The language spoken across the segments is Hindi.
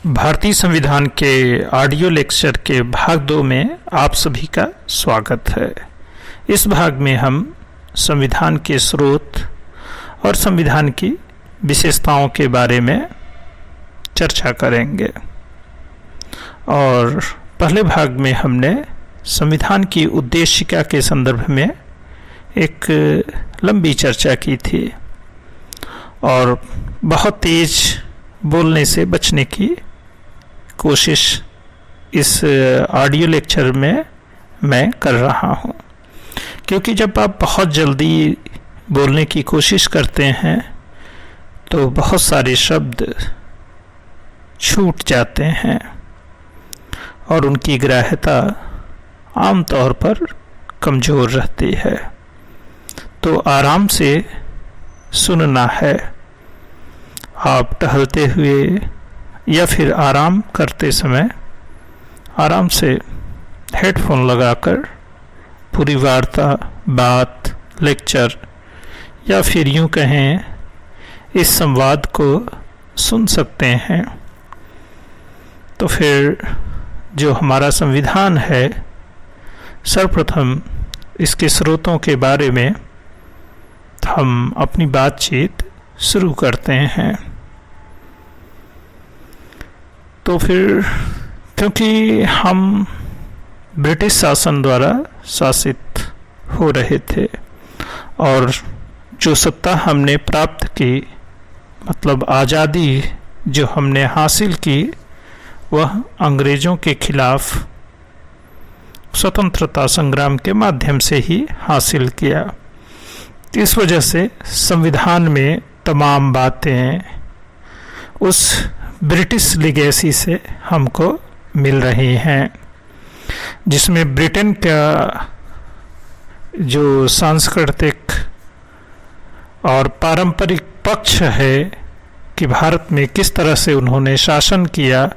भारतीय संविधान के ऑडियो लेक्चर के भाग 2 में आप सभी का स्वागत है। इस भाग में हम संविधान के स्रोत और संविधान की विशेषताओं के बारे में चर्चा करेंगे। और पहले भाग में हमने संविधान की उद्देशिका के संदर्भ में एक लंबी चर्चा की थी और बहुत तेज बोलने से बचने की कोशिश इस ऑडियो लेक्चर में मैं कर रहा हूं, क्योंकि जब आप बहुत जल्दी बोलने की कोशिश करते हैं तो बहुत सारे शब्द छूट जाते हैं और उनकी ग्राह्यता आमतौर पर कमज़ोर रहती है। तो आराम से सुनना है। आप टहलते हुए या फिर आराम करते समय आराम से हेडफोन लगाकर पूरी वार्ता, बात, लेक्चर या फिर यूं कहें इस संवाद को सुन सकते हैं। तो फिर जो हमारा संविधान है, सर्वप्रथम इसके स्रोतों के बारे में हम अपनी बातचीत शुरू करते हैं। तो फिर क्योंकि हम ब्रिटिश शासन द्वारा शासित हो रहे थे और जो सत्ता हमने प्राप्त की, मतलब आज़ादी जो हमने हासिल की, वह अंग्रेज़ों के खिलाफ स्वतंत्रता संग्राम के माध्यम से ही हासिल किया। इस वजह से संविधान में तमाम बातें उस ब्रिटिश लीगेसी से हमको मिल रही हैं, जिसमें ब्रिटेन का जो सांस्कृतिक और पारंपरिक पक्ष है कि भारत में किस तरह से उन्होंने शासन किया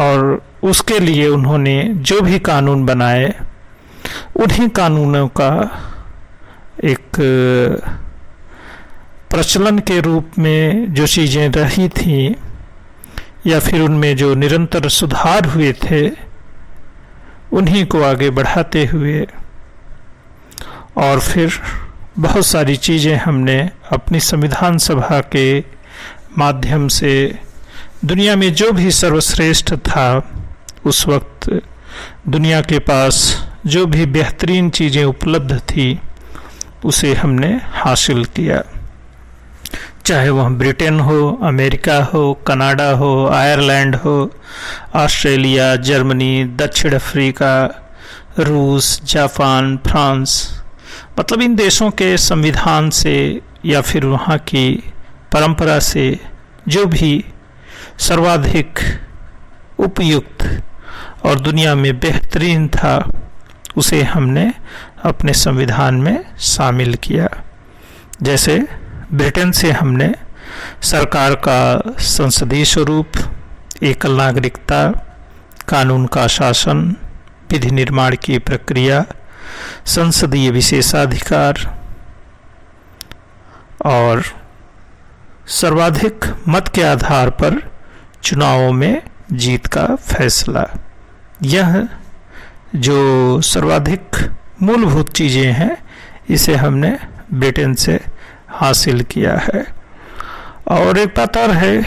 और उसके लिए उन्होंने जो भी कानून बनाए, उन्हीं कानूनों का एक प्रचलन के रूप में जो चीज़ें रही थीं या फिर उनमें जो निरंतर सुधार हुए थे, उन्हीं को आगे बढ़ाते हुए और फिर बहुत सारी चीज़ें हमने अपनी संविधान सभा के माध्यम से दुनिया में जो भी सर्वश्रेष्ठ था, उस वक्त दुनिया के पास जो भी बेहतरीन चीज़ें उपलब्ध थी, उसे हमने हासिल किया। चाहे वह ब्रिटेन हो, अमेरिका हो, कनाडा हो, आयरलैंड हो, ऑस्ट्रेलिया, जर्मनी, दक्षिण अफ्रीका, रूस, जापान, फ्रांस, मतलब इन देशों के संविधान से या फिर वहाँ की परंपरा से जो भी सर्वाधिक उपयुक्त और दुनिया में बेहतरीन था, उसे हमने अपने संविधान में शामिल किया। जैसे ब्रिटेन से हमने सरकार का संसदीय स्वरूप, एकल नागरिकता, कानून का शासन, विधि निर्माण की प्रक्रिया, संसदीय विशेषाधिकार और सर्वाधिक मत के आधार पर चुनावों में जीत का फैसला। यह जो सर्वाधिक मूलभूत चीज़ें हैं, इसे हमने ब्रिटेन से हासिल किया है। और एक बात और है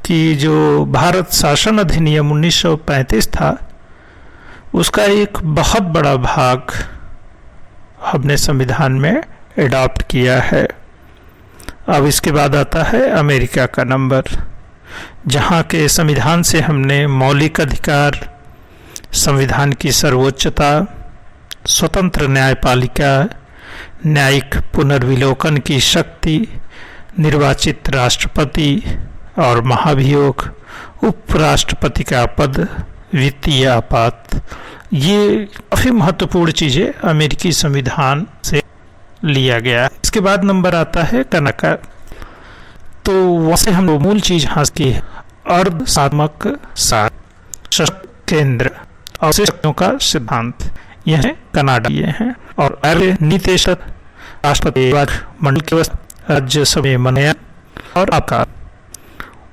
कि जो भारत शासन अधिनियम 1935 था, उसका एक बहुत बड़ा भाग हमने संविधान में एडॉप्ट किया है। अब इसके बाद आता है अमेरिका का नंबर, जहाँ के संविधान से हमने मौलिक अधिकार, संविधान की सर्वोच्चता, स्वतंत्र न्यायपालिका, न्यायिक पुनर्विलोकन की शक्ति, निर्वाचित राष्ट्रपति और महाभियोग, उपराष्ट्रपति का पद, वित्तीय आपात, ये काफ़ी महत्वपूर्ण चीज़ें अमेरिकी संविधान से लिया गया। इसके बाद नंबर आता है कनाडा। तो वैसे हम मूल चीज़ हासिल की है, अर्धसात्मक सार, सशक्त केंद्र और शक्तियों का सिद्धांत, यह कनाडा ये हैं। और नीतिश राष्ट्रपति मंडल के राज्यसभा में मनोनयन और आकार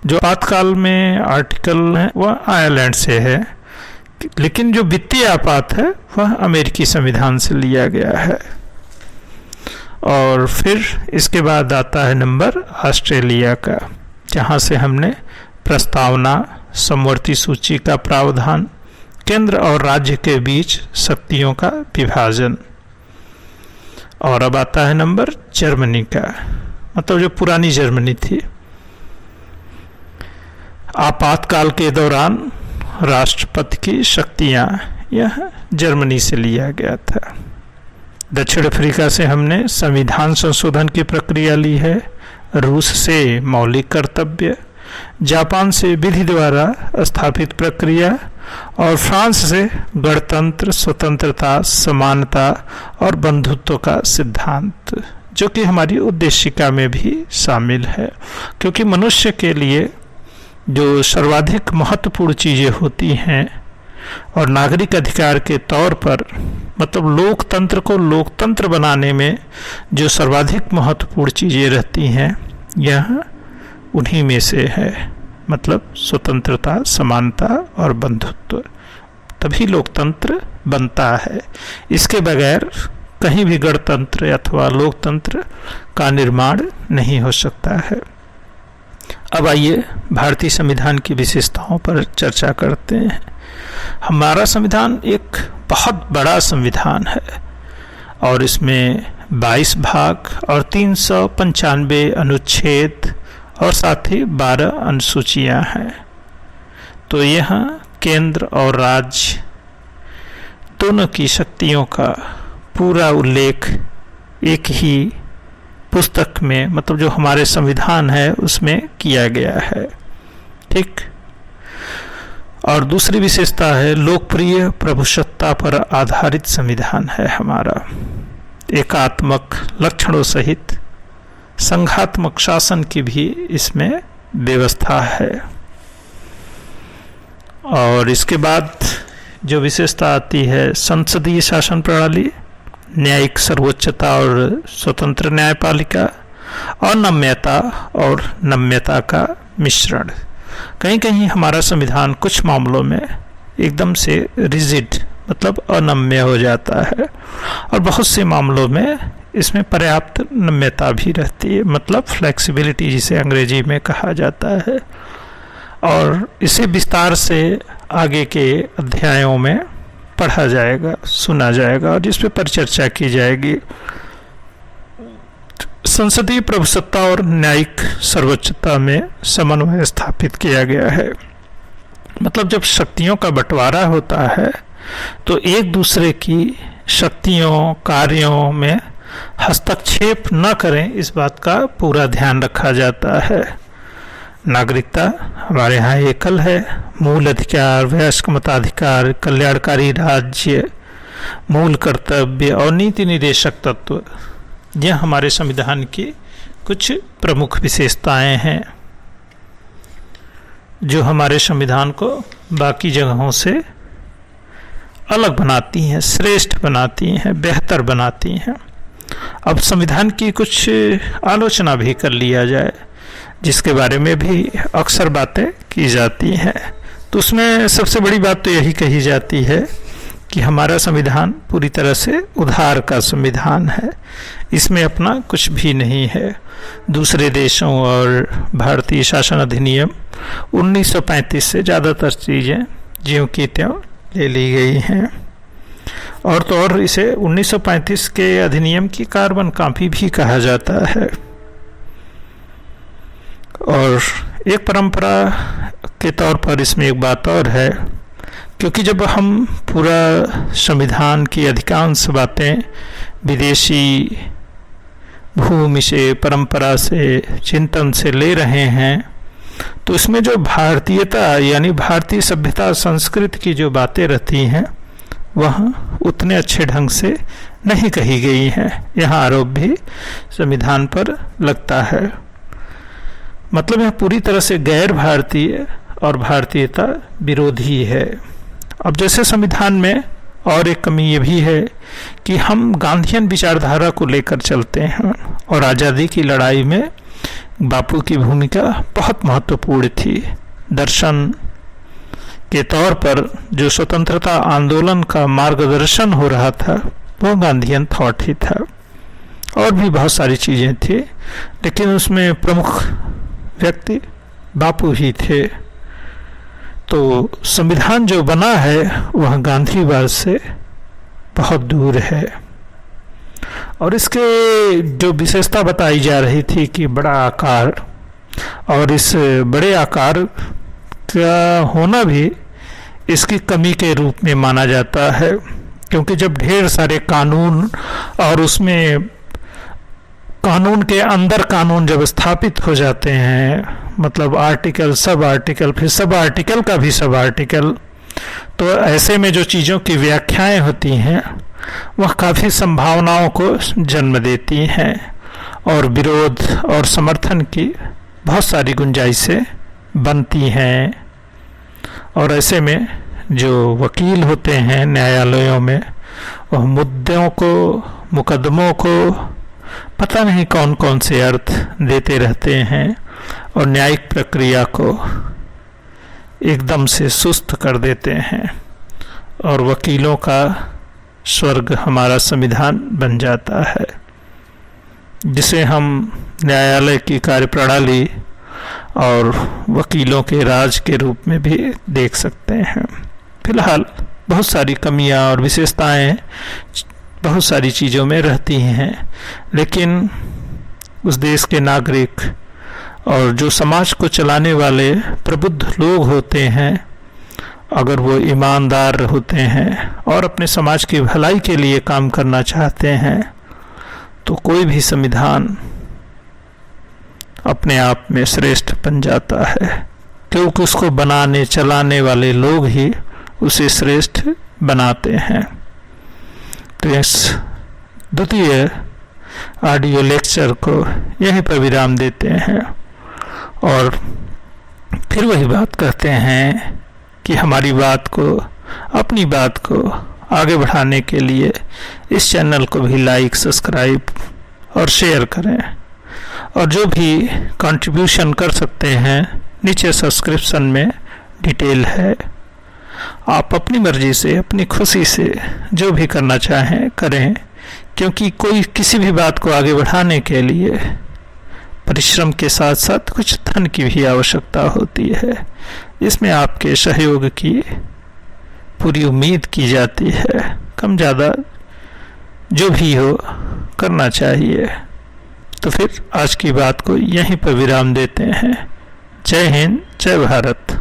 जो आपातकाल में आर्टिकल है वह आयरलैंड से है, लेकिन जो वित्तीय आपात है वह अमेरिकी संविधान से लिया गया है। और फिर इसके बाद आता है नंबर ऑस्ट्रेलिया का, जहाँ से हमने प्रस्तावना, समवर्ती सूची का प्रावधान, केंद्र और राज्य के बीच शक्तियों का विभाजन। और अब आता है नंबर जर्मनी का, मतलब जो पुरानी जर्मनी थी। आपातकाल के दौरान राष्ट्रपति की शक्तियां, यह जर्मनी से लिया गया था। दक्षिण अफ्रीका से हमने संविधान संशोधन की प्रक्रिया ली है, रूस से मौलिक कर्तव्य, जापान से विधि द्वारा स्थापित प्रक्रिया, और फ्रांस से गणतंत्र, स्वतंत्रता, समानता और बंधुत्व का सिद्धांत, जो कि हमारी उद्देशिका में भी शामिल है। क्योंकि मनुष्य के लिए जो सर्वाधिक महत्वपूर्ण चीज़ें होती हैं और नागरिक अधिकार के तौर पर, मतलब लोकतंत्र को लोकतंत्र बनाने में जो सर्वाधिक महत्वपूर्ण चीज़ें रहती हैं, यह उन्हीं में से है। मतलब स्वतंत्रता, समानता और बंधुत्व, तभी लोकतंत्र बनता है। इसके बगैर कहीं भी गणतंत्र अथवा लोकतंत्र का निर्माण नहीं हो सकता है। अब आइए भारतीय संविधान की विशेषताओं पर चर्चा करते हैं। हमारा संविधान एक बहुत बड़ा संविधान है और इसमें 22 भाग और 395 अनुच्छेद और साथ ही 12 अनुसूचियां हैं। तो यह केंद्र और राज्य दोनों की शक्तियों का पूरा उल्लेख एक ही पुस्तक में, मतलब जो हमारे संविधान है उसमें किया गया है। ठीक। और दूसरी विशेषता है लोकप्रिय प्रभुसत्ता पर आधारित संविधान है हमारा। एकात्मक लक्षणों सहित संघात्मक शासन की भी इसमें व्यवस्था है। और इसके बाद जो विशेषता आती है संसदीय शासन प्रणाली, न्यायिक सर्वोच्चता और स्वतंत्र न्यायपालिका, अनम्यता और नम्यता का मिश्रण। कहीं कहीं हमारा संविधान कुछ मामलों में एकदम से रिजिड, मतलब अनम्य हो जाता है, और बहुत से मामलों में इसमें पर्याप्त नम्यता भी रहती है, मतलब फ्लेक्सिबिलिटी जिसे अंग्रेजी में कहा जाता है। और इसे विस्तार से आगे के अध्यायों में पढ़ा जाएगा, सुना जाएगा और जिस पे परिचर्चा की जाएगी। संसदीय प्रभुसत्ता और न्यायिक सर्वोच्चता में समन्वय स्थापित किया गया है। मतलब जब शक्तियों का बंटवारा होता है तो एक दूसरे की शक्तियों, कार्यों में हस्तक्षेप न करें, इस बात का पूरा ध्यान रखा जाता है। नागरिकता हमारे यहाँ एकल है। मूल अधिकार, वयस्क मताधिकार, कल्याणकारी राज्य, मूल कर्तव्य और नीति निर्देशक तत्व, यह हमारे संविधान की कुछ प्रमुख विशेषताएं हैं जो हमारे संविधान को बाकी जगहों से अलग बनाती हैं, श्रेष्ठ बनाती हैं, बेहतर बनाती हैं। अब संविधान की कुछ आलोचना भी कर लिया जाए, जिसके बारे में भी अक्सर बातें की जाती हैं। तो उसमें सबसे बड़ी बात तो यही कही जाती है कि हमारा संविधान पूरी तरह से उधार का संविधान है, इसमें अपना कुछ भी नहीं है। दूसरे देशों और भारतीय शासन अधिनियम 1935 से ज़्यादातर चीज़ें ज्यों की त्यों ले ली गई हैं। और तो और इसे 1935 के अधिनियम की कार्बन कॉपी भी कहा जाता है। और एक परंपरा के तौर पर इसमें एक बात और है, क्योंकि जब हम पूरा संविधान की अधिकांश बातें विदेशी भूमि से, परंपरा से, चिंतन से ले रहे हैं, तो इसमें जो भारतीयता यानी भारतीय सभ्यता संस्कृति की जो बातें रहती हैं वह उतने अच्छे ढंग से नहीं कही गई हैं। यहाँ आरोप भी संविधान पर लगता है। मतलब यह पूरी तरह से गैर भारतीय और भारतीयता विरोधी है। अब जैसे संविधान में और एक कमी ये भी है कि हम गांधीयन विचारधारा को लेकर चलते हैं और आज़ादी की लड़ाई में बापू की भूमिका बहुत महत्वपूर्ण थी। दर्शन के तौर पर जो स्वतंत्रता आंदोलन का मार्गदर्शन हो रहा था वो गांधीयन थॉट ही था। और भी बहुत सारी चीज़ें थी, लेकिन उसमें प्रमुख व्यक्ति बापू ही थे। तो संविधान जो बना है वह गांधीवाद से बहुत दूर है। और इसके जो विशेषता बताई जा रही थी कि बड़ा आकार, और इस बड़े आकार का होना भी इसकी कमी के रूप में माना जाता है, क्योंकि जब ढेर सारे कानून और उसमें कानून के अंदर कानून जब स्थापित हो जाते हैं, मतलब आर्टिकल, सब आर्टिकल, फिर सब आर्टिकल का भी सब आर्टिकल, तो ऐसे में जो चीज़ों की व्याख्याएं होती हैं वह काफ़ी संभावनाओं को जन्म देती हैं और विरोध और समर्थन की बहुत सारी गुंजाइशें बनती हैं। और ऐसे में जो वकील होते हैं न्यायालयों में, वह मुद्दों को, मुकदमों को पता नहीं कौन कौन से अर्थ देते रहते हैं और न्यायिक प्रक्रिया को एकदम से सुस्त कर देते हैं, और वकीलों का स्वर्ग हमारा संविधान बन जाता है, जिसे हम न्यायालय की कार्यप्रणाली और वकीलों के राज के रूप में भी देख सकते हैं। फिलहाल बहुत सारी कमियां और विशेषताएं बहुत सारी चीज़ों में रहती हैं, लेकिन उस देश के नागरिक और जो समाज को चलाने वाले प्रबुद्ध लोग होते हैं, अगर वो ईमानदार होते हैं और अपने समाज की भलाई के लिए काम करना चाहते हैं, तो कोई भी संविधान अपने आप में श्रेष्ठ बन जाता है, क्योंकि उसको बनाने चलाने वाले लोग ही उसे श्रेष्ठ बनाते हैं। तो इस द्वितीय ऑडियो लेक्चर को यहीं पर विराम देते हैं और फिर वही बात कहते हैं कि हमारी बात को, अपनी बात को आगे बढ़ाने के लिए इस चैनल को भी लाइक, सब्सक्राइब और शेयर करें, और जो भी कंट्रीब्यूशन कर सकते हैं नीचे सब्सक्रिप्शन में डिटेल है। आप अपनी मर्जी से, अपनी खुशी से जो भी करना चाहें करें, क्योंकि कोई किसी भी बात को आगे बढ़ाने के लिए परिश्रम के साथ साथ कुछ धन की भी आवश्यकता होती है। इसमें आपके सहयोग की पूरी उम्मीद की जाती है। कम ज़्यादा जो भी हो करना चाहिए। तो फिर आज की बात को यहीं पर विराम देते हैं। जय हिंद, जय भारत।